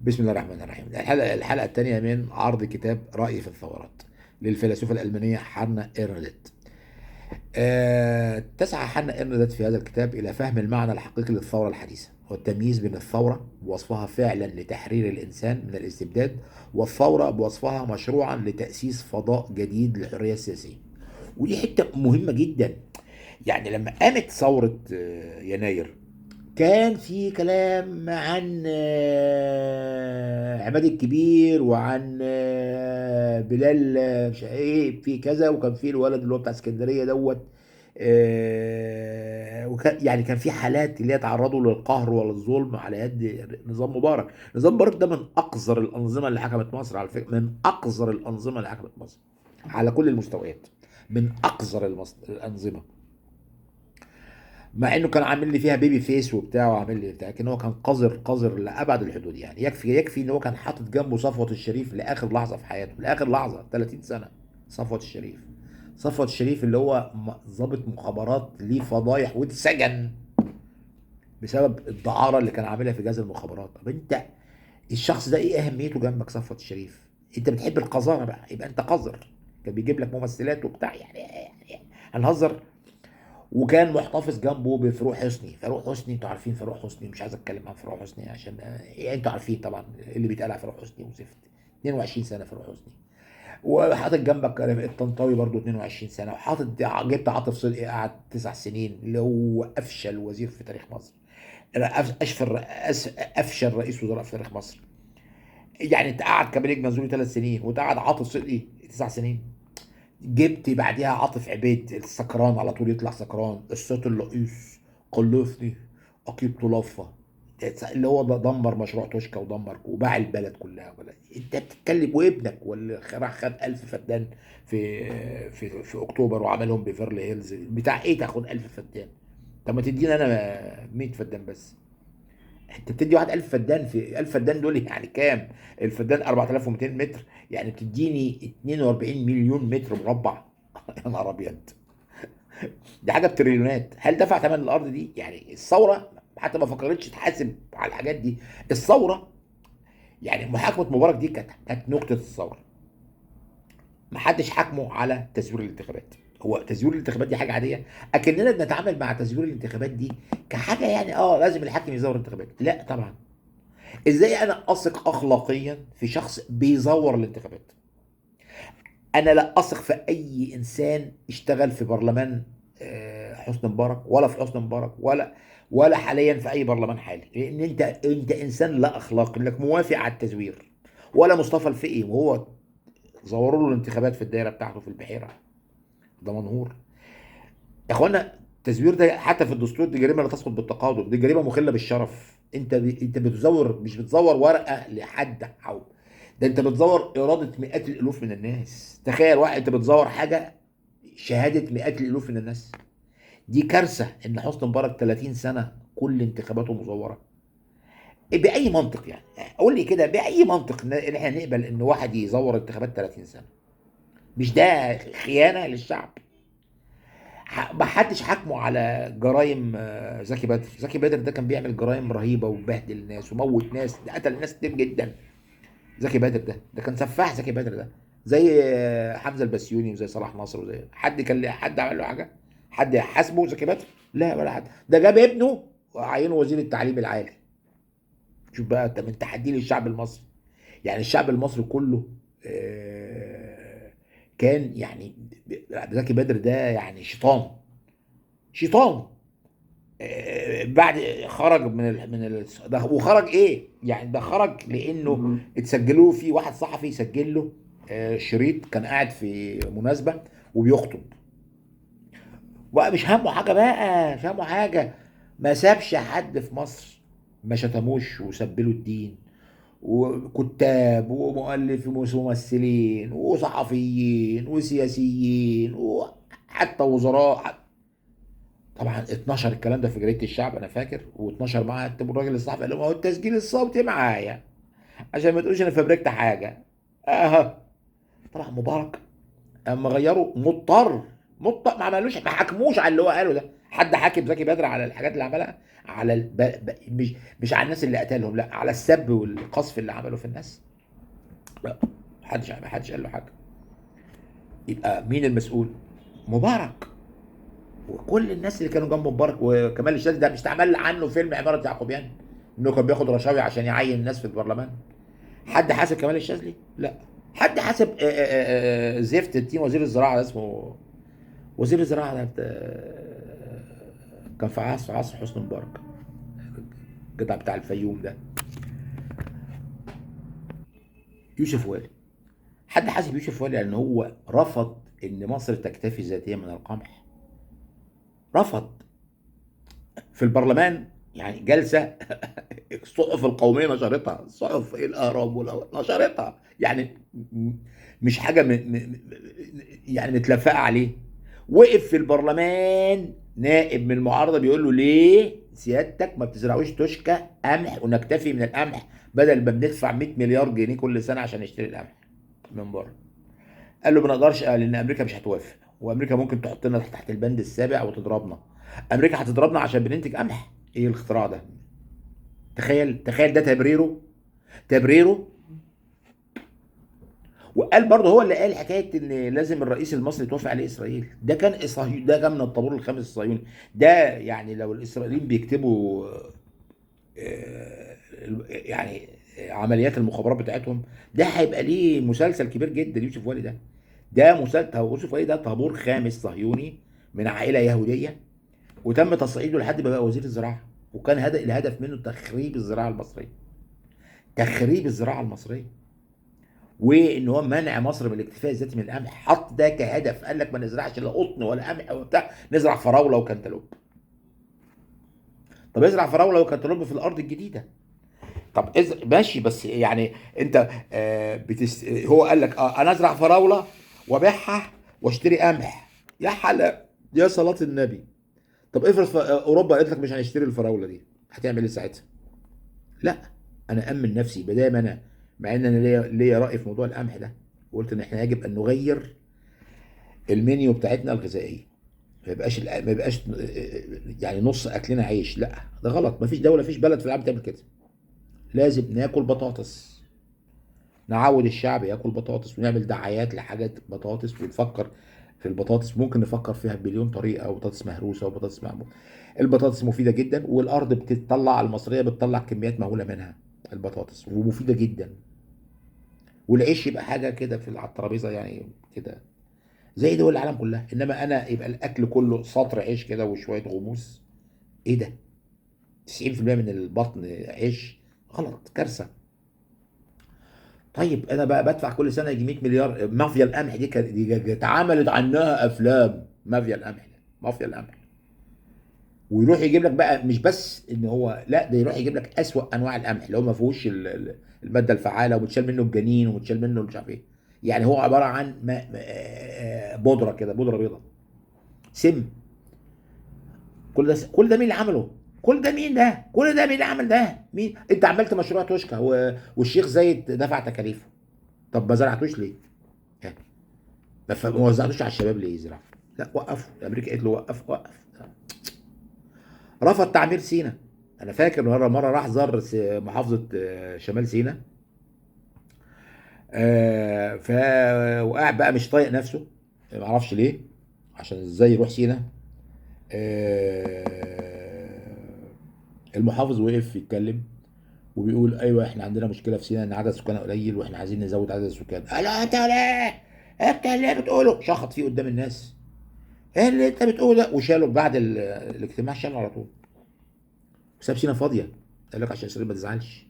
بسم الله الرحمن الرحيم. الحلقة الثانية من عرض كتاب رأي في الثورات للفيلسوفة الألمانية حانا إرندت. تسعى حانا إرندت في هذا الكتاب إلى فهم المعنى الحقيقي للثورة الحديثة والتمييز بين الثورة بوصفها فعلا لتحرير الإنسان من الاستبداد، والثورة بوصفها مشروعا لتأسيس فضاء جديد للحرية السياسية. ودي حتة مهمة جدا. يعني لما قامت ثورة يناير، كان في كلام عن عماد الكبير، وعن بلال مش ايه في كذا، وكان في الولد اللي هو بتاع اسكندريه دوت. وكان يعني كان في حالات اللي هي تعرضوا للقهر وللظلم على يد نظام مبارك. نظام مبارك ده من اقذر الانظمه اللي حكمت مصر، على فكره من اقذر الانظمه اللي حكمت مصر على كل المستويات، من اقذر الانظمه. مع انه كان عامل لي فيها بيبي فيس وبتاع وعامل لي بتاع، لكن هو كان قذر قذر لابعد الحدود. يعني يكفي ان هو كان حاطط جنبه صفوت الشريف لاخر لحظه في حياته، لاخر لحظه 30 سنه. صفوت الشريف، صفوت الشريف اللي هو ضابط مخابرات ليه فضايح واتسجن بسبب الدعاره اللي كان عاملها في جهاز المخابرات. طب انت الشخص ده ايه اهميته جنبك صفوت الشريف؟ انت بتحب القذاره بقى، يبقى انت قذر. كان بيجيب لك ممثلات وبتاع يعني هنهزر. وكان محتفظ جنبه بفاروق حسني. فاروق حسني انتوا عارفين فاروق حسني، مش عايز اتكلم عن فاروق حسني عشان يعني انتوا عارفين طبعا اللي بيتقال على فاروق حسني وزفت. 22 سنه فاروق حسني. وحاطط جنبك الطنطاوي برضو 22 سنه، وحاطط جبت عاطف صدقي قعد 9 سنين، اللي هو افشل وزير في تاريخ مصر، افشل رئيس وزراء في تاريخ مصر. يعني انت قعد كمال منظوري 3 سنين، وتقعد عاطف صدقي 9 سنين. جبت بعديها عاطف عبيد السكران، على طول يطلع سكران، الصوت اللئيس، قلفني اكيد طلافه، اللي هو دمر مشروع توشكا ودمر وباع البلد كلها. ولا انت بتتكلم؟ وابنك واللي راح خد 1000 فدان في اكتوبر وعملهم بيفرلي هيلز، بتاع ايه تاخد 1000 فدان؟ طب ما تديني انا 100 فدان بس. انت بتدي واحد 1000 فدان، في 1000 فدان دول يعني كام؟ الفدان 4200 متر، يعني بتديني 42 مليون متر مربع. يا نهار ابيض، دي حاجه بتريليونات. هل دفع ثمن الارض دي؟ يعني الثوره حتى ما فكرتش تحاسب على الحاجات دي. الثوره يعني محاكمه مبارك دي كانت نقطه الثوره. ما حدش حاكمه على تزوير الانتخابات. هو تزوير الانتخابات دي حاجه عاديه، اكننا بنتعامل مع تزوير الانتخابات دي كحاجه يعني لازم الحاكم يزور الانتخابات. لا طبعا. ازاي انا اثق اخلاقيا في شخص بيزور الانتخابات؟ انا لا اثق في اي انسان اشتغل في برلمان حسني مبارك، ولا في حسني مبارك، ولا حاليا في اي برلمان حالي، لان انت انسان لا اخلاقي انك موافق على التزوير. ولا مصطفى الفقي وهو زوروا له الانتخابات في الدايره بتاعته في البحيره، ده منهور. يا اخوانا التزوير ده حتى في الدستور دي جريمه لا تسقط بالتقادم، دي جريمه مخله بالشرف. انت بتزور، مش بتزور ورقه لحد او ده انت بتزور اراده مئات الالوف من الناس. تخيل واحد انت بتزور حاجه شهاده مئات الالوف من الناس. دي كارثه ان حسني مبارك 30 سنه كل انتخاباته مزوره. باي منطق يعني؟ قول لي كده باي منطق ان احنا نقبل ان واحد يزور انتخابات 30 سنه؟ مش ده خيانه للشعب؟ ما حدش حاكمه على جرائم. زكي بدر، زكي بدر ده كان بيعمل جرائم رهيبه وبهدل ناس وموت ناس، ده قتل ناس كتير جدا. زكي بدر ده كان سفاح. زكي بدر ده زي حمزه البسيوني وزي صلاح ناصر، وزي حد عمل له حاجه؟ حد حاسبه زكي بدر؟ لا ولا حد. ده جاب ابنه وعينه وزير التعليم العالي. شوف بقى انت من تحدي للشعب المصري. يعني الشعب المصري كله كان يعني زكي بدر ده يعني شيطان. شيطان. بعد خرج ده، وخرج ايه يعني؟ ده خرج لانه اتسجلوا في واحد صحفي سجل له شريط كان قاعد في مناسبة وبيخطب. بقى مش همه حاجة، بقى مش همه حاجة. ما سابش حد في مصر ما شتموش وسبلوا الدين. وكتاب ومؤلف وممثلين وصحفيين وسياسيين وحتى وزراء. طبعا اتنشر الكلام ده في جريده الشعب انا فاكر، واتنشر معاه الراجل الصحفي قال لهم هو التسجيل الصوتي معايا عشان ما تقولش انا فبركت حاجه. اه طبعا مبارك اما غيره مضطر، ما عملوش، ما حكموش على اللي هو قاله ده. حد حاكم زكي بدر على الحاجات اللي عملها؟ على مش على الناس اللي قتلهم، لا، على السب والقذف اللي عمله في الناس. لا، ما حدش قال له حاجه. يبقى مين المسؤول؟ مبارك. وكل الناس اللي كانوا جنب مبارك. وكمال الشاذلي ده مش اتعمل عنه فيلم عماره يعقوبيان انه كان بياخد رشاوي عشان يعين الناس في البرلمان؟ حد حاسب كمال الشاذلي؟ لا. حد حاسب زفت التيم وزير الزراعه ده اسمه؟ وزير الزراعه ده كان في عصر حسني مبارك، الجدع بتاع الفيوم ده، يوسف والي. حد حاسب يوسف والي لان هو رفض ان مصر تكتفي ذاتيا من القمح؟ رفض في البرلمان، يعني جلسه الصحف القوميه نشرتها، الصحف ايه، الاهرام نشرتها، يعني مش حاجه يعني متلفقه عليه. وقف في البرلمان نائب من المعارضه بيقول له ليه سيادتك ما بتزرعوش تشكى قمح ونكتفي من القمح بدل ما بندفع 100 مليار جنيه كل سنه عشان نشتري القمح من بره؟ قال له ما نقدرش، لان امريكا مش هتوافق، وامريكا ممكن تحطنا تحت البند السابع وتضربنا. امريكا هتضربنا عشان بننتج قمح؟ ايه الاختراع ده؟ تخيل تخيل، ده تبريره. وقال برضه هو اللي قال حكايه ان لازم الرئيس المصري توافق عليه اسرائيل. ده كان من الطابور الخامس الصهيوني. ده يعني لو الاسرائيليين بيكتبوا يعني عمليات المخابرات بتاعتهم، ده هيبقى ليه مسلسل كبير جدا. يوسف والي ده مسلسل. يوسف والي ده طابور خامس صهيوني من عائله يهوديه، وتم تصعيده لحد ما بقى وزير الزراعه. وكان الهدف منه تخريب الزراعه المصريه، تخريب الزراعه المصريه، وان هو منع مصر من الاكتفاء الذاتي من القمح. حط ده كهدف، قال لك ما نزرعش لا قطن ولا قمح وبتاع، نزرع فراوله وكنتالوب. طب ازرع فراوله وكنتالوب في الارض الجديده. طب ماشي، بس يعني انت هو قال لك انا ازرع فراوله وابيعها واشتري قمح. يا حلا، يا صلاه النبي. طب افرض اوروبا قالت لك مش هنشتري الفراوله دي، هتعمل ايه ساعتها؟ لا، انا امن نفسي بدام انا، مع ان انا ليا راي في موضوع القمح ده، وقلت ان احنا يجب ان نغير المنيو بتاعتنا الغذائيه. ما يبقاش يعني نص اكلنا عيش. لا، ده غلط. مفيش دوله، مفيش بلد في العالم تعمل كده. لازم ناكل بطاطس، نعود الشعب ياكل بطاطس، ونعمل دعايات لحاجات بطاطس، ونفكر في البطاطس. ممكن نفكر فيها بمليون طريقه، وبطاطس مهروسه وبطاطس معمول. البطاطس مفيده جدا، والارض بتطلع، المصريه بتطلع كميات مهوله منها البطاطس، ومفيده جدا. والعيش يبقى حاجه كده على الترابيزه يعني كده زي دول العالم كلها. انما انا يبقى الاكل كله سطر عيش كده وشويه غموس، ايه ده؟ 90% من البطن عيش؟ غلط، كارثه. طيب انا بقى بدفع كل سنه يجي 100 مليار. مافيا القمح دي اتعملت عنها افلام. مافيا القمح ده، مافيا القمح. ويروح يجيب لك بقى مش بس ان هو، لا، ده يروح يجيب لك اسوأ انواع القمح اللي هو ما فيهوش الماده الفعاله، ومتشال منه الجنين، ومتشال منه مش عارف ايه. يعني هو عباره عن بودره كده، بودره بيضاء، سم. كل ده مين اللي عمله؟ كل ده مين اللي عمل ده؟ مين؟ انت عملت مشروع توشكا والشيخ زايد دفع تكاليفه. طب ما زرعتوش ليه؟ ها؟ ما وزعتوش على الشباب ليه يزرعوا؟ لا، وقفوا. امريكا قالت له وقف وقف. رفض تعمير سيناء. انا فاكر مره راح زار محافظه شمال سيناء. وقاعد بقى مش طايق نفسه، ما اعرفش ليه، عشان ازاي يروح سيناء. آه، المحافظ وقف يتكلم وبيقول ايوه احنا عندنا مشكله في سيناء ان عدد سكانها قليل، واحنا عايزين نزود عدد السكان. قال انت ليه؟ انت اللي بتقوله؟ شخط فيه قدام الناس. ايه اللي انت بتقوله ده؟ وشاله بعد الاجتماع، شاله على طول، وساب سيناء فاضيه. قال لك عشان اسرائيل ما تزعلش.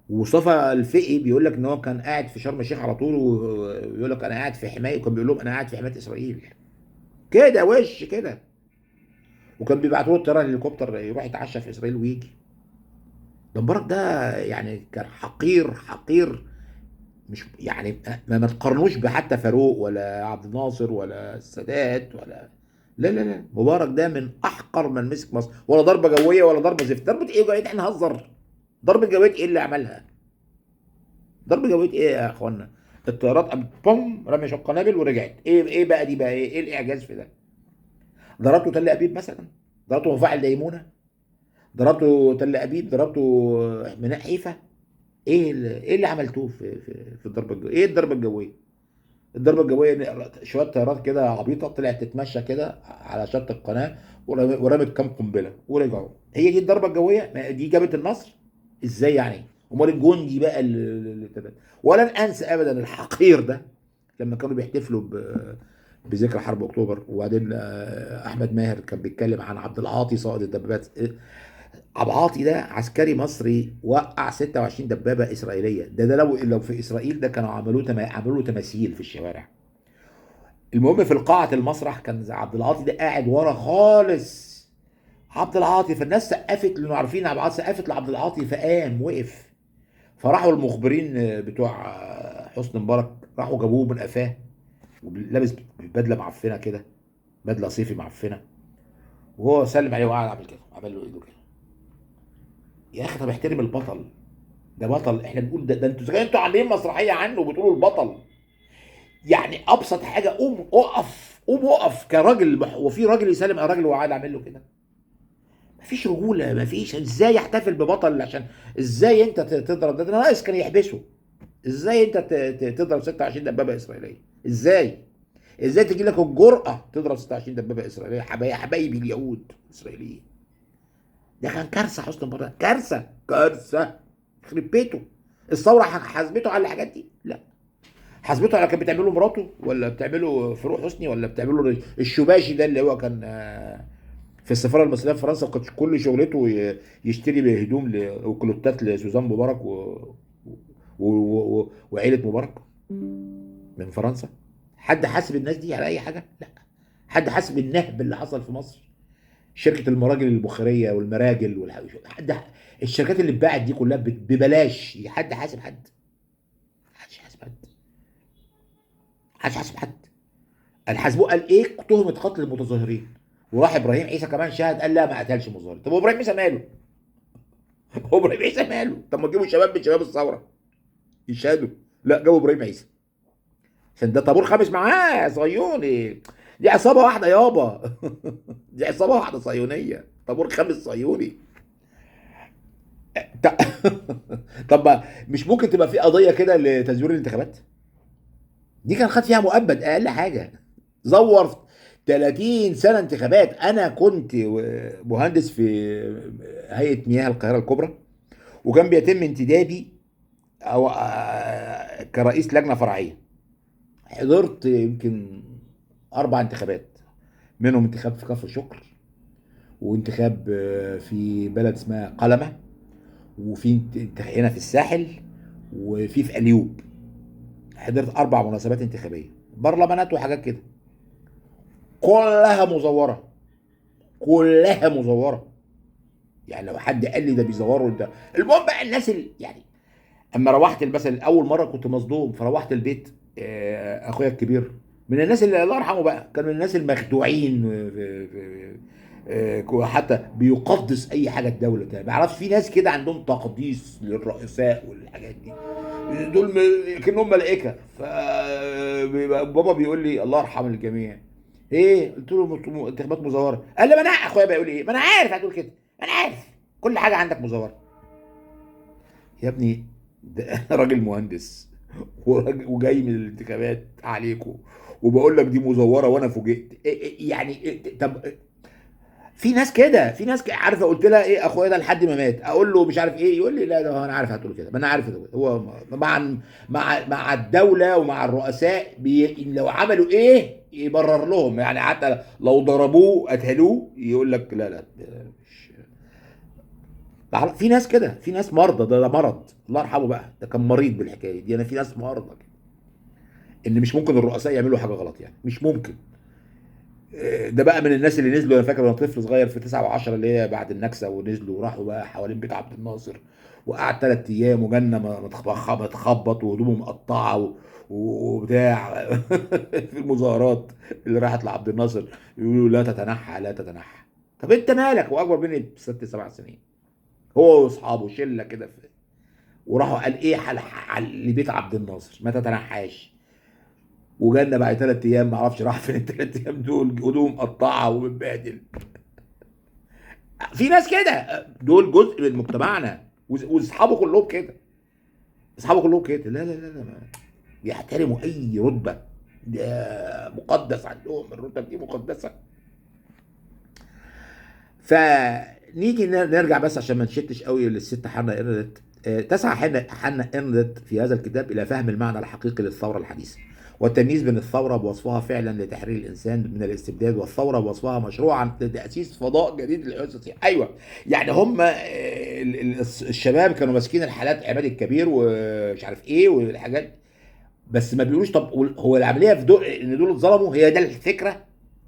ومصطفى الفقي بيقول لك ان هو كان قاعد في شرم الشيخ على طول، ويقول لك انا قاعد في حمايه، وكان بيقول لهم انا قاعد في حمايه اسرائيل كده وش كده. وكان بيبعتوا له الطيران الهليكوبتر يروح يتعشى في اسرائيل ويجي. ده مبارك ده يعني كان حقير حقير. مش يعني ما تقارنوش بحتى فاروق ولا عبد الناصر ولا السادات ولا. لا لا لا، مبارك ده من احقر من مسك مصر. ولا ضربه جويه ولا ضربه زفت. ضربه ايه جويه؟ احنا نهزر. ضربه جويه ايه اللي عملها؟ ضربه جويه ايه يا اخوانا؟ الطيارات قامت بوم رمي شويه قنابل ورجعت. ايه بقى دي بقى ايه الاعجاز في ده؟ ضربته تل ابيب مثلا؟ ضربته مفاعل ديمونه؟ ضربته تل ابيب؟ ضربته ميناء حيفا؟ ايه اللي عملتوه في الضربه الجويه؟ ايه الضربه الجويه؟ الضربه الجويه إن شويه طيارات كده عبيطه طلعت تتمشى كده على شط القناه ورمت كام قنبله ورجعوا. هي دي الضربه الجويه؟ ما دي جابت النصر؟ ازاي يعني؟ امال الجندي بقى ولن انسى ابدا الحقير ده لما كانوا بيحتفلوا بذكرى حرب اكتوبر، وبعدين احمد ماهر كان بيتكلم عن عبد العاطي صائد الدبابات. عبد العاطي ده عسكري مصري وقع 26 دبابه اسرائيليه. ده لو في اسرائيل ده كانوا عملوا له تماثيل في الشوارع. المهم في قاعه المسرح كان عبد العاطي ده قاعد ورا خالص. عبد العاطي، فالناس سقفت لانه عارفين عبد العاطي، سقفت لعبد العاطي فقام وقف. فراحوا المخبرين بتوع حسني مبارك راحوا جابوه من قفاه ولابس بدله معفنه كده، بدله صيفي معفنه، وهو سلم عليه وقعد عامل كده، عمل له ايده كده. يا اخي طب احترم البطل، ده بطل. احنا بنقول ده انتوا عاملين مسرحيه عنه وبتقولوا البطل. يعني ابسط حاجه قوم اقف، قوم اقف كراجل. وفي راجل يسلم على راجل وقاعد عامل له كده؟ مفيش رجوله، مفيش. ازاي يحتفل ببطل؟ عشان ازاي انت تضرب ده ناقص كان يحبسه. ازاي انت تضرب 26 دبابه اسرائيليه؟ ازاي تجي لك الجرأه تضرب 26 دبابه اسرائيليه؟ حبايبي اليهود الاسرائيليين. ده كان كارثه حسني مبارك، كارثه كارثه. يخرب بيته. الثوره حاسبته على الحاجات دي؟ لا. حاسبته على كان بتعمله مراته، ولا بتعمله فاروق حسني، ولا بتعمله الشباشي ده اللي هو كان في السفاره المصريه في فرنسا، وكانت كل شغلته يشتري هدوم وكلوتات لسوزان مبارك وعيله مبارك من فرنسا. حد حاسب الناس دي على اي حاجه؟ لا. حد حاسب النهب اللي حصل في مصر؟ شركه المراجل البخاريه والمراجل حد، الشركات اللي اتباعت دي كلها ببلاش، حد حاسب حد؟ محدش حاسب حد. محدش حاسب حد. الحاسبوه قال ايه؟ تهمه قتل المتظاهرين. وراح ابراهيم عيسى كمان شهد قال لا ما قتلش مظاهر. طب ابراهيم عيسى ماله؟ هو ابراهيم عيسى ماله؟ طب ما تجيبوا شباب من شباب الثوره يشهدوا. لا، جابوا ابراهيم عيسى عشان ده طابور خامس معاه صهيوني. دي عصابه واحده يابا. دي عصابه واحده صهيونيه، طابور خامس صهيوني. ط- طب مش ممكن تبقى في قضيه كده لتزوير الانتخابات؟ دي كان خد فيها مؤبد اقل حاجه. زور 30 سنه انتخابات. انا كنت مهندس في هيئه مياه القاهره الكبرى، وكان بيتم انتدابي او كرئيس لجنه فرعيه. حضرت يمكن 4 انتخابات، منهم انتخاب في كفر شكر، وانتخاب في بلد اسمها قلمه، وفي هنا في الساحل، وفي اليوب. حضرت 4 مناسبات انتخابيه، برلمانات وحاجات كده، كلها مزوره. كلها مزوره. يعني لو حد قال لي ده بيزوروا ده. المهم بقى الناس يعني اما روحت مثلا اول مره كنت مصدوم، فروحت البيت اخويا الكبير من الناس اللي الله يرحمه بقى كان من الناس المخدوعين حتى بيقدس اي حاجه الدوله ده. ما اعرفش، في ناس كده عندهم تقديس للرؤساء والحاجات دي. دول كانهم ملائكه. فبابا بيقول لي الله يرحم الجميع. ايه؟ قلت له انتخابات مزوره. قال لي ما انا اخويا بيقول ايه، ما انا عارف هتقول كده، ما انا عارف كل حاجه عندك مزوره. يا ابني ده راجل مهندس وجاي من الانتخابات عليكم وبقول لك دي مزوره وانا فوجئت. يعني طب في ناس كده، في ناس عارفه. قلت لها ايه اخويا ده لحد ما مات اقول له مش عارف ايه، يقول لي لا ده انا عارف هتقول كده، ما انا عارف هتقول. هو مع الدوله ومع الرؤساء لو عملوا ايه يبرر لهم. يعني حتى لو ضربوه قتلوه يقول لك لا لا مش. في ناس كده، في ناس مرضى. ده مرض، الله يرحمه بقى، ده كان مريض بالحكايه دي. انا في ناس مرضى كده ان مش ممكن الرؤساء يعملوا حاجه غلط، يعني مش ممكن. ده بقى من الناس اللي نزلوا. انا فاكر وانا طفل صغير في 9 و10 اللي هي بعد النكسه، ونزلوا وراحوا بقى حوالين بيت عبد الناصر، وقعد 3 ايام وجنه متخبط وهدومه مقطعه وبتاع. في المظاهرات اللي راحت لعبد الناصر يقولوا لا تتنحى لا تتنحى. طب انت مالك؟ واكبر مني ب6 7 سنين. هو واصحابه شله كده وراحوا قال ايه لبيت عبد الناصر ما تتنحاش، وجالنا بعد 3 ايام ما اعرفش راح فين ال3 ايام دول، هدوم مقطعه ومتبهدل. في ناس كده، دول جزء من مجتمعنا، واصحابه كلهم كده، اصحابه كلهم كده. لا لا لا لا، بيحترموا اي رتبه، ده مقدس عندهم، الرتب دي مقدسه. فنيجي نرجع بس عشان ما نشتش قوي للست حنا ارنت. تسعى حنا ارنت في هذا الكتاب الى فهم المعنى الحقيقي للثوره الحديثه، والتمييز بين الثوره بوصفها فعلا لتحرير الانسان من الاستبداد، والثوره بوصفها مشروعا لتاسيس فضاء جديد للحياه. ايوه، يعني هم الشباب كانوا ماسكين الحالات، عماد الكبير ومش عارف ايه والحاجات، بس ما بيقولوش طب هو العمليه في دول ان دول اتظلموا، هي ده الفكره،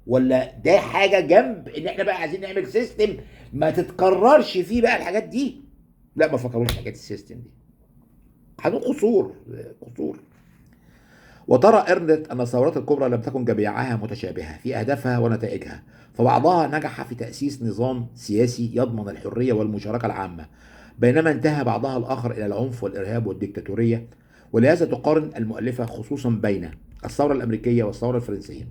ولا ده حاجه جنب ان احنا بقى عايزين نعمل سيستم ما تتكررش فيه بقى الحاجات دي. لا، ما فكروش في حاجات السيستم دي، عندهم قصور، قصور. وترى إرنت أن الثورات الكبرى لم تكن جميعها متشابهة في أهدافها ونتائجها، فبعضها نجح في تأسيس نظام سياسي يضمن الحرية والمشاركة العامة، بينما انتهى بعضها الآخر إلى العنف والإرهاب والديكتاتورية. ولهذا تقارن المؤلفة خصوصا بين الثورة الأمريكية والثورة الفرنسية،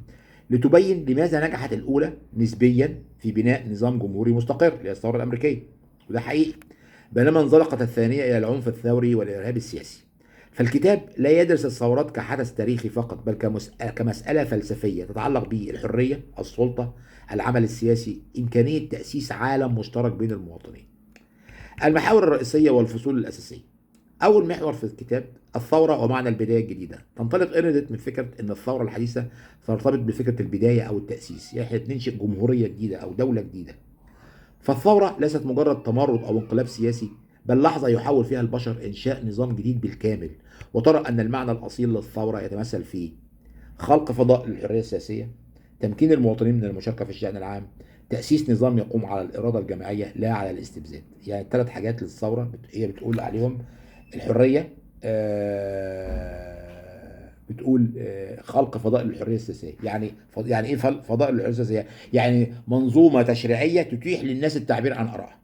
لتبين لماذا نجحت الأولى نسبيا في بناء نظام جمهوري مستقر، اللي هي الثورة الأمريكية، وده حقيقي، بينما انزلقت الثانية إلى العنف الثوري والإرهاب السياسي. فالكتاب لا يدرس الثورات كحدث تاريخي فقط، بل كمسألة فلسفية تتعلق بالحرية، السلطة، العمل السياسي، إمكانية تأسيس عالم مشترك بين المواطنين. المحاور الرئيسية والفصول الأساسية. أول محور في الكتاب الثورة ومعنى البداية الجديدة. تنطلق إيرنت من فكرة أن الثورة الحديثة ترتبط بفكرة البداية أو التأسيس، يعني احنا بننشئ جمهورية جديدة أو دولة جديدة. فالثورة ليست مجرد تمرد أو انقلاب سياسي، بل لحظة يحاول فيها البشر إنشاء نظام جديد بالكامل. وترى أن المعنى الأصيل للثورة يتمثل في خلق فضاء للحرية السياسية، تمكين المواطنين من المشاركة في الشأن العام، تأسيس نظام يقوم على الإرادة الجماعية لا على الاستبداد. يعني 3 حاجات للثورة هي بتقول عليهم: الحرية، بتقول خلق فضاء للحريه السياسيه. يعني ايه فضاء للحريه السياسيه؟ يعني منظومه تشريعيه تتيح للناس التعبير عن ارائها،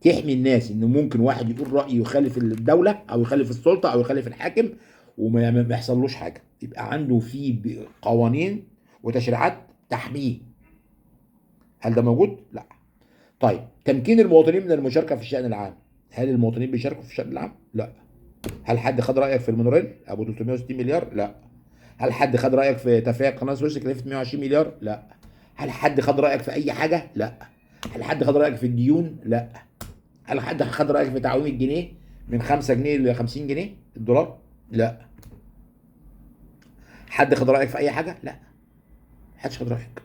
تحمي الناس ان ممكن واحد يقول راي يخالف الدوله او يخالف السلطه او يخالف الحاكم وما يحصلوش حاجه، يبقى عنده في قوانين وتشريعات تحميه. هل ده موجود؟ لا. طيب، تمكين المواطنين من المشاركه في الشان العام. هل المواطنين بيشاركوا في الشان العام؟ لا. هل حد خد رايك في المونوريل ابو 360 مليار؟ لا. هل حد خد رايك في تفريع قناه سويس كلفت 120 مليار؟ لا. هل حد خد رايك في اي حاجه؟ لا. هل حد خد رايك في الديون؟ لا. هل حد خد رايك في تعويم الجنيه من 5 جنيه ل 50 جنيه الدولار؟ لا. حد خد رايك في اي حاجه؟ لا. محدش خد رايك.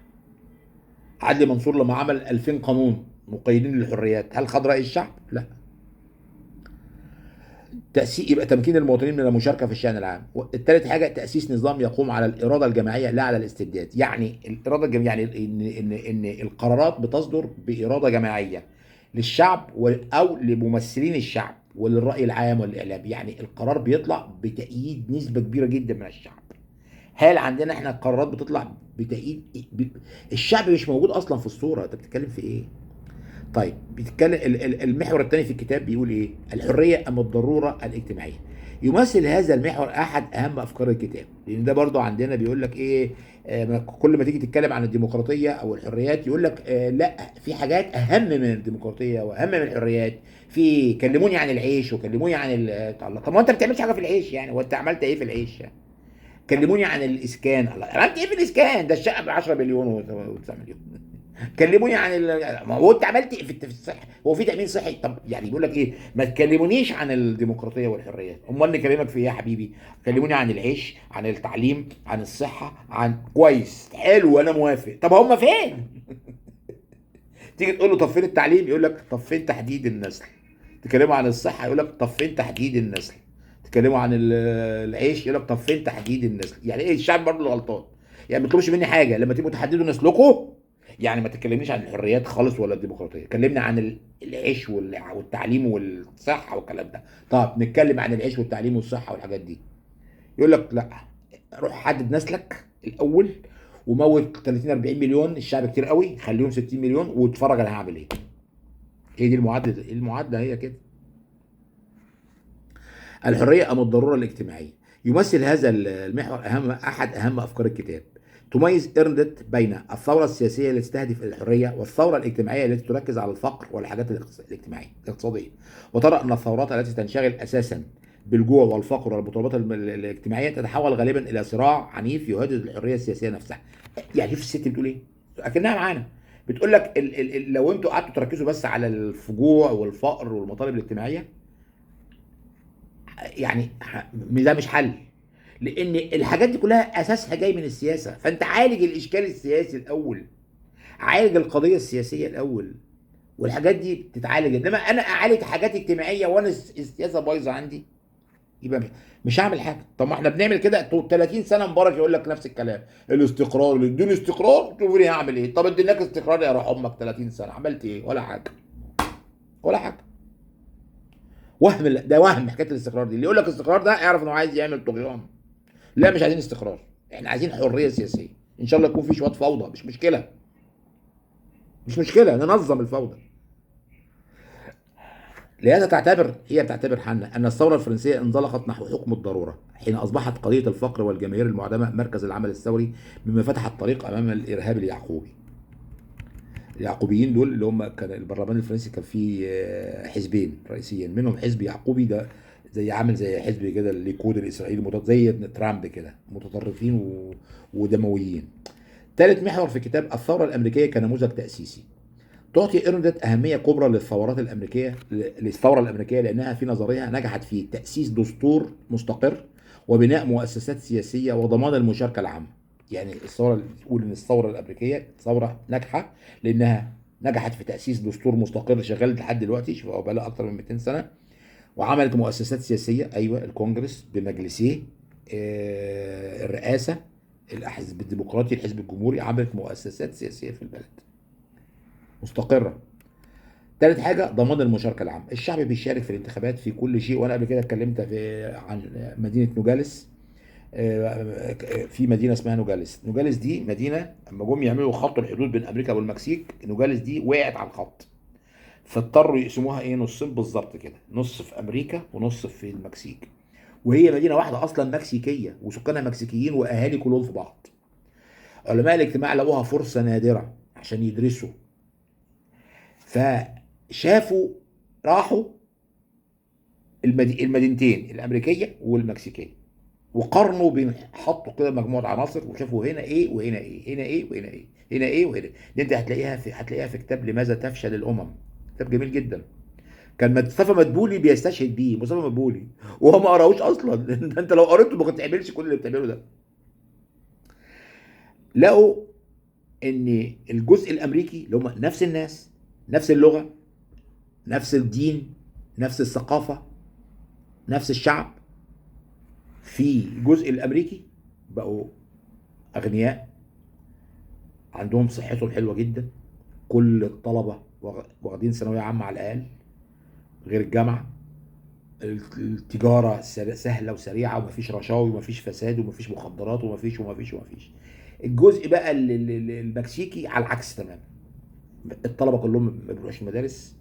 عدلي منصور لما عمل 2000 قانون مقيدين للحريات، هل خد راي الشعب؟ لا. تأسيس، يبقى تمكين المواطنين من المشاركه في الشأن العام. الثالث حاجه تأسيس نظام يقوم على الاراده الجماعيه لا على الاستبداد. يعني الاراده الجماعيه، يعني ان القرارات بتصدر باراده جماعيه للشعب او لممثلين الشعب وللراي العام والاعلام. يعني القرار بيطلع بتأييد نسبه كبيره جدا من الشعب. هل عندنا احنا القرارات بتطلع بتأييد الشعب مش موجود اصلا في الصوره؟ انت بتتكلم في ايه؟ طيب، بيتكلم المحور الثاني في الكتاب بيقول ايه؟ الحريه ام الضروره الاجتماعيه. يمثل هذا المحور احد اهم افكار الكتاب، لان ده برضو عندنا بيقول لك ايه، كل ما تيجي تتكلم عن الديمقراطيه او الحريات يقول لك لا، في حاجات اهم من الديمقراطيه واهم من الحريات. في كلموني عن العيش وكلموني عن الله. طب ما انت ما بتعملش حاجه في العيش، يعني وانت عملت ايه في العيش يعني؟ كلموني عن الاسكان. الله، عملت ايه في الاسكان؟ ده الشقه ب 10 مليون و9 مليون. كلموني عن ما هو انت عملت ايه في الصحه؟ هو في تامين صحي؟ طب يعني بيقول لك ايه، ما تكلمونيش عن الديمقراطيه والحريات، امال نكلمك في ايه يا حبيبي؟ كلموني عن العيش، عن التعليم، عن الصحه، عن كويس حلو انا موافق. طب هم فين؟ تيجي تقول له طب فين التعليم، يقول لك طب فين تحديد النسل. تكلموا عن الصحه يقول لك طب فين تحديد النسل. تكلموا عن العيش يقول لك طب فين تحديد النسل. يعني ايه؟ الشعب برضه اللي غلطان. يعني ما تطلبش مني حاجه لما تبقوا تحددوا نسلكم. يعني ما تكلمنيش عن الحريات خالص ولا الديمقراطيه، كلمنا عن العيش والتعليم والصحه والكلام ده. طب نتكلم عن العيش والتعليم والصحه والحاجات دي، يقول لك لا، روح حدد نسلك الاول وموت 30 40 مليون، الشعب كتير قوي، خليهم 60 مليون واتفرج انا هعمل ايه. هي دي المعادله، هي كده. الحرية أم الضرورة الاجتماعية. يمثل هذا المحور أحد أهم أفكار الكتاب. تميز إرندت بين الثورة السياسية التي تهدف إلى الحرية والثورة الاجتماعية التي تركز على الفقر والحاجات الاجتماعية الاقتصادية، وترى أن الثورات التي تنشغل أساسا بالجوع والفقر والمطالبات الاجتماعية تتحول غالبا إلى صراع عنيف يهدد الحرية السياسية نفسها. يعني شوف الست بتقول إيه؟ أكنها معانا بتقول لك لو انتوا قعدتوا تركزوا بس على الفجوع والفقر والمطالب الاجتماعيه، يعني ده مش حل، لان الحاجات دي كلها اساسها جاي من السياسه. فانت عالج الاشكال السياسي الاول، عالج القضيه السياسيه الاول، والحاجات دي بتتعالج. انما انا اعالج حاجات اجتماعيه وانا السياسه بايظه عندي، يبقى مش هعمل حاجه. طب ما احنا بنعمل كده 30 سنه، مبارك يقول لك نفس الكلام، الاستقرار اللي ادوني استقرار تقول لي هعمل ايه؟ طب اديناك استقرار يا روح امك 30 سنه عملت ايه؟ ولا حاجه، ولا حاجه. وهم، ده وهم حكايه الاستقرار دي. اللي يقول لك استقرار ده اعرف انه عايز يعمل طغيان. لا مش عايزين استقرار، احنا عايزين حريه سياسيه. ان شاء الله يكون في شويه فوضى، مش مشكله، مش مشكله ننظم الفوضى. لهذا هي بتعتبر حنا ان الثوره الفرنسيه انطلقت نحو حكم الضروره حين اصبحت قضيه الفقر والجماهير المعدمه مركز العمل الثوري، مما فتح الطريق امام الارهاب اليعقوبي. اليعقوبيين دول اللي هم كان البرلمان الفرنسي كان فيه حزبين رئيسيين، منهم حزب يعقوبي ده زي عامل زي حزب كده الليكود الاسرائيلي زي ترامب كده، متطرفين ودمويين. ثالث محور في كتاب الثوره الامريكيه كنموذج تاسيسي. تعطي إيرندت أهمية كبرى للثورة الأمريكية لأنها في نظرها نجحت في تأسيس دستور مستقر وبناء مؤسسات سياسية وضمان المشاركة العامة. يعني الثورة بتقول إن الثورة الأمريكية ثورة ناجحة لأنها نجحت في تأسيس دستور مستقر شغال لحد دلوقتي، شوف بقى لها أكتر من 200 سنة، وعملت مؤسسات سياسية، أيوه الكونجرس بمجلسيه، الرئاسة، الحزب الديمقراطي، الحزب الجمهوري، عملت مؤسسات سياسية في البلد مستقرة. تالت حاجة ضمان المشاركة العامة، الشعب بيشارك في الانتخابات في كل شيء. وأنا قبل كده اتكلمت عن مدينة نوجاليس. في مدينة اسمها نوجاليس. نوجاليس دي مدينة لما جم يعملوا خط الحدود بين أمريكا والمكسيك، نوجاليس دي وقعت على الخط، فاضطروا يقسموها ايه نصين بالظبط كده، نص في أمريكا ونص في المكسيك. وهي مدينة واحدة أصلا مكسيكية وسكانها مكسيكيين وأهالي كلهم في بعض. علماء الاجتماع لقوها فرصة نادرة عشان يدرسوا، فشافوا، راحوا المدينتين الامريكيه والمكسيكيه وقارنوا بين، حطوا كده مجموعه عناصر وشافوا هنا ايه وهنا ايه، هنا ايه وهنا ايه، هنا ايه وهنا إيه. دي انت هتلاقيها في كتاب لماذا تفشل الامم، كتاب جميل جدا. كان مصطفى مدبولي بيستشهد بيه، مصطفى مدبولي، وهو ما قراهوش اصلا. انت لو قريته ما كنت تعملش كل اللي بتعمله ده. لقوا ان الجزء الامريكي اللي هم نفس الناس، نفس اللغه، نفس الدين، نفس الثقافه، نفس الشعب، في الجزء الامريكي بقوا اغنياء، عندهم صحتهم حلوه جدا، كل الطلبه واخدين ثانويه عامه على الاقل غير الجامعه، التجاره سهله وسريعه ومفيش رشاوي ومفيش فساد ومفيش مخدرات ومفيش. الجزء بقى المكسيكي على العكس تماما، الطلبه كلهم ما بيروحوش المدارس،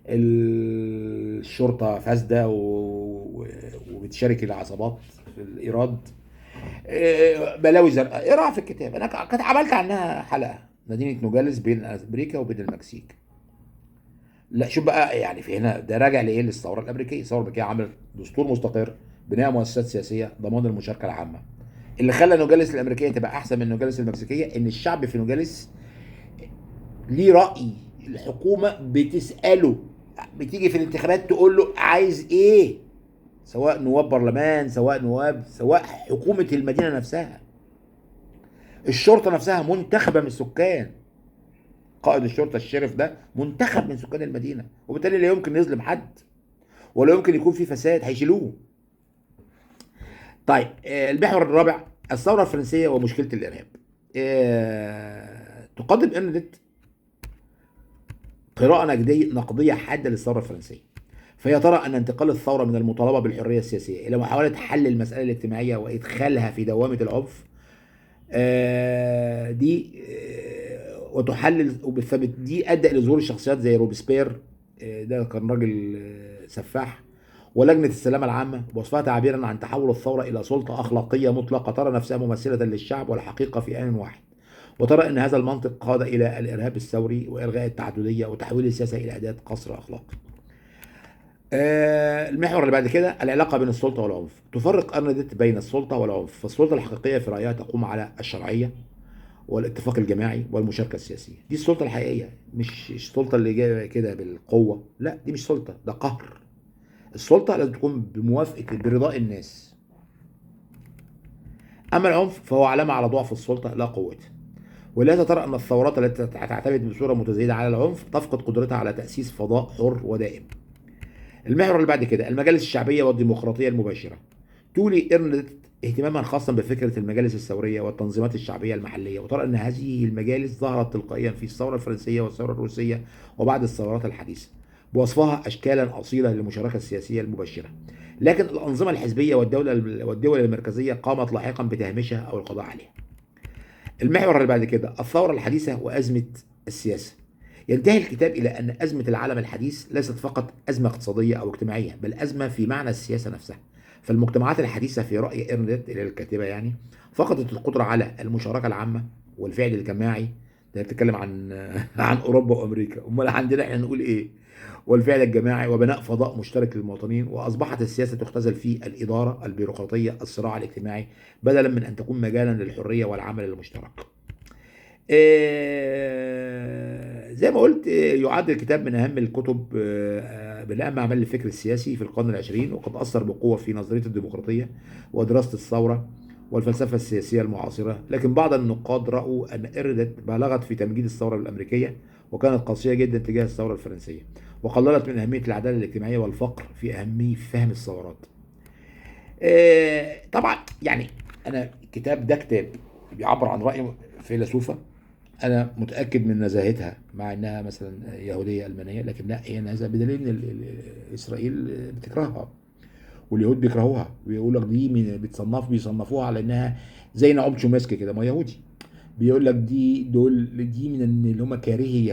الشرطه فاسده وبتشارك العصابات في الايراد، بلاوي زرقاء. اقراها في الكتاب، انا كنت عملت عنها حلقه، مدينه نوجاليس بين امريكا وبين المكسيك. لا شوف بقى، يعني في هنا ده راجع لايه؟ للثوره الامريكيه. الثوره الامريكيه عملت دستور مستقر، بناء مؤسسات سياسيه، ضمان المشاركه العامه. اللي خلى نوجاليس الامريكيه تبقى احسن من نوجاليس المكسيكيه ان الشعب في نوجاليس ليه راي، الحكومه بتساله، بتيجي في الانتخابات تقول له عايز ايه، سواء نواب برلمان، سواء حكومه المدينه نفسها. الشرطه نفسها منتخبه من السكان، قائد الشرطه الشرف ده منتخب من سكان المدينه، وبالتالي لا يمكن يظلم حد ولا يمكن يكون في فساد، هيشيلوه. طيب المحور الرابع الثوره الفرنسيه ومشكله الارهاب. تقدم إرندت قراءه نقديه حاده للثوره الفرنسيه، فهي ترى ان انتقال الثوره من المطالبه بالحريه السياسيه الى محاوله حل المساله الاجتماعيه وادخالها في دوامه العنف، دي وتحلل، دي ادى الى ظهور الشخصيات زي روبسبير، ده كان راجل سفاح، ولجنة السلامة العامة، وصفها تعبيرا عن تحول الثورة إلى سلطة أخلاقية مطلقة ترى نفسها ممثلة للشعب والحقيقة في آن واحد، وترى أن هذا المنطق قاد إلى الإرهاب الثوري وإلغاء التعددية وتحويل السياسة إلى أداة قصر أخلاقي. المحور اللي بعد كده العلاقة بين السلطة والعنف. تفرق أرندت بين السلطة والعنف، فالسلطة الحقيقية في رأيها تقوم على الشرعية والاتفاق الجماعي والمشاركة السياسية. دي السلطة الحقيقية، مش السلطة اللي جاية كده بالقوة، لا دي مش سلطة، ده قهر. السلطة لازم تكون بموافقة برضاء الناس. أما العنف فهو علامة على ضعف السلطة لا قوتها. ولهذا ترى أن الثورات التي تعتمد بصورة متزايدة على العنف تفقد قدرتها على تأسيس فضاء حر ودائم. المحور اللي بعد كده المجالس الشعبية والديمقراطية المباشرة. تولي إرنت اهتماما خاصا بفكرة المجالس الثورية والتنظيمات الشعبية المحلية، وترى أن هذه المجالس ظهرت تلقائيا في الثورة الفرنسية والثورة الروسية وبعد الثورات الحديثة، بوصفها أشكالا أصيلة للمشاركة السياسية المباشرة. لكن الأنظمة الحزبية والدول المركزية قامت لاحقا بتهميشها أو القضاء عليها. المحور اللي بعد كده الثورة الحديثة وأزمة السياسة. ينتهي الكتاب إلى أن أزمة العالم الحديث ليست فقط أزمة اقتصادية أو اجتماعية، بل أزمة في معنى السياسة نفسها. فالمجتمعات الحديثة في رأي إرنت اللي هي الكاتبة يعني فقدت القدرة على المشاركة العامة والفعل الجماعي. ده بتتكلم عن عن أوروبا وأمريكا، أمال عندنا إحنا نقول إيه؟ والفعل الجماعي وبناء فضاء مشترك للمواطنين. وأصبحت السياسة تختزل في الإدارة البيروقراطية الصراع الاجتماعي بدلا من أن تكون مجالا للحرية والعمل المشترك. زي ما قلت يعد الكتاب من أهم الكتب من أهم أعمال الفكر السياسي في القرن العشرين، وقد أثر بقوة في نظرية الديمقراطية ودراسة الثورة والفلسفة السياسية المعاصرة. لكن بعض النقاد رأوا أن إرنت بالغت في تمجيد الثورة الأمريكية وكانت قاسية جدا تجاه الثورة الفرنسية، وقللت من أهمية العدالة الاجتماعية والفقر في أهمية فهم الثورات. طبعا يعني أنا الكتاب ده كتاب بيعبر عن رأي فيلسوفة انا متاكد من نزاهتها مع انها مثلا يهوديه المانيه، لكن لا هي نزاهه بدليل ان اسرائيل بتكرهها واليهود بيكرهوها، ويقول لك دي من بيصنفوها على انها زي نعوم شومسكي كده، ما يهودي بيقول لك دي من اللي هم كارهي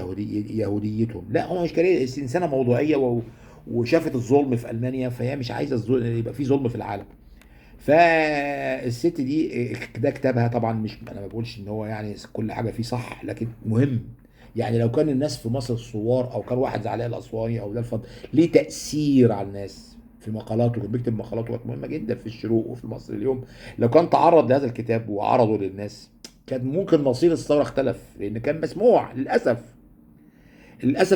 يهوديتهم. لا هم مش كارهي، انسانه موضوعيه وشافت الظلم في المانيا، فهي مش عايزه يبقى في ظلم في العالم. فالست دي ده كتابها طبعا، مش انا ما بقولش ان هو يعني كل حاجه فيه صح، لكن مهم. يعني لو كان الناس في مصر الثوار او كان واحد زي علاء الاسواني او ده الفضل ليه تاثير على الناس في مقالاته، كان بيكتب مقالاته كانت مهمه جدا في الشروق وفي مصر اليوم. لو كان تعرض لهذا الكتاب وعرضه للناس كان ممكن مصير الثوره اختلف، لان كان مسموع. للاسف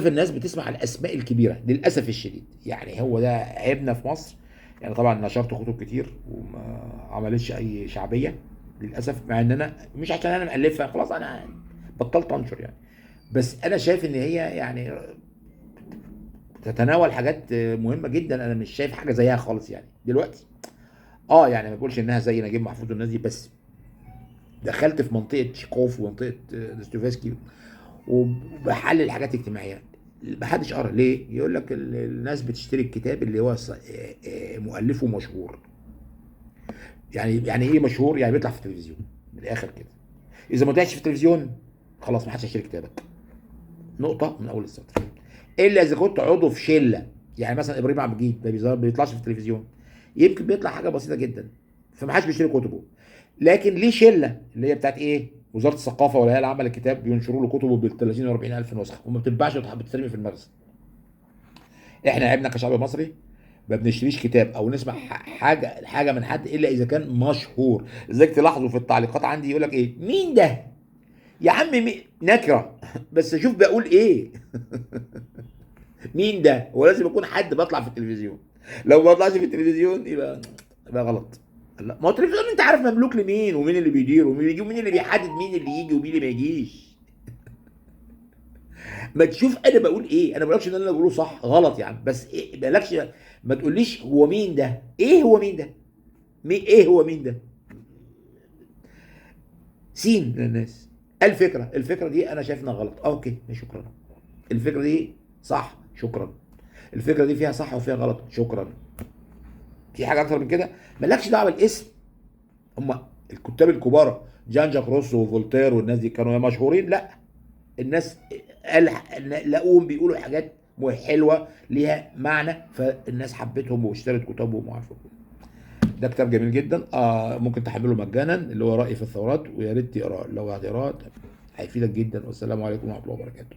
الناس بتسمع الاسماء الكبيره للاسف الشديد، يعني هو ده عيبنا في مصر. يعني طبعا نشرت كتب كتير وما عملتش اي شعبيه للاسف، مع ان انا مش عشان انا مالفها خلاص انا بطلت انشر يعني، بس انا شايف ان هي يعني تتناول حاجات مهمه جدا. انا مش شايف حاجه زيها خالص يعني دلوقتي. يعني ما بقولش انها زي نجيب محفوظ والناس دي، بس دخلت في منطقه تشيكوف ومنطقه دوستويفسكي وبحلل الحاجات الاجتماعيه. محدش قرا ليه؟ يقول لك الناس بتشتري الكتاب اللي هو مؤلفه مشهور. يعني ايه مشهور؟ يعني بيطلع في التلفزيون من الاخر كده. اذا ما طلعش في التلفزيون خلاص ما حدش هيشتري كتابك، نقطه من اول السطر. الا اذا كنت عضو في شله، يعني مثلا ابراهيم عبد الجليل ما بيطلعش في التلفزيون، يمكن بيطلع حاجه بسيطه جدا فما حدش بيشتري كتبه. لكن ليه شله اللي هي بتاعت ايه؟ وزاره الثقافه والهيئه العامه للكتاب بينشروا له كتبه بال 30 و 40 الف نسخه وما بتتباعش وبتترمي في المخزن. احنا عيبنا كشعب مصري ما بنشتريش كتاب او نسمع حاجه من حد الا اذا كان مشهور. لذلك تلاحظوا في التعليقات عندي يقول لك ايه؟ مين ده؟ يا عم نكره بس شوف بقول ايه. مين ده؟ هو لازم يكون حد بيطلع في التلفزيون. لو ما طلعش في التلفزيون يبقى غلط. لا ما هو التلفزيون انت عارف مملوك لمين ومين اللي بيدير ومين يجي ومين اللي بيحدد مين اللي يجي ومين اللي ما يجيش. ما تشوف انا بقول ايه. انا ما بقولكش ان انا بقوله صح غلط يعني، بس إيه مالكش. ما تقوليش هو مين ده؟ ايه هو مين ده؟ ايه هو مين ده؟ سين للناس. الفكره دي انا شايف انها غلط. اوكي شكرا. الفكره دي صح شكرا. الفكره دي فيها صح وفيها غلط شكرا. في حاجه اكتر من كده مالكش دعوه بالاسم. هم الكتاب الكبار جان جاك روسو وفولتير والناس دي كانوا مشهورين؟ لا، الناس قال لقوهم بيقولوا حاجات وحلوه ليها معنى، فالناس حبتهم واشترت كتبهم وعارفه. ده كتاب جميل جدا، ممكن تحمله مجانا، اللي هو رأي في الثورات، ويا ريت تقراه، لو هتقراه هيفيدك جدا. والسلام عليكم ورحمه الله وبركاته.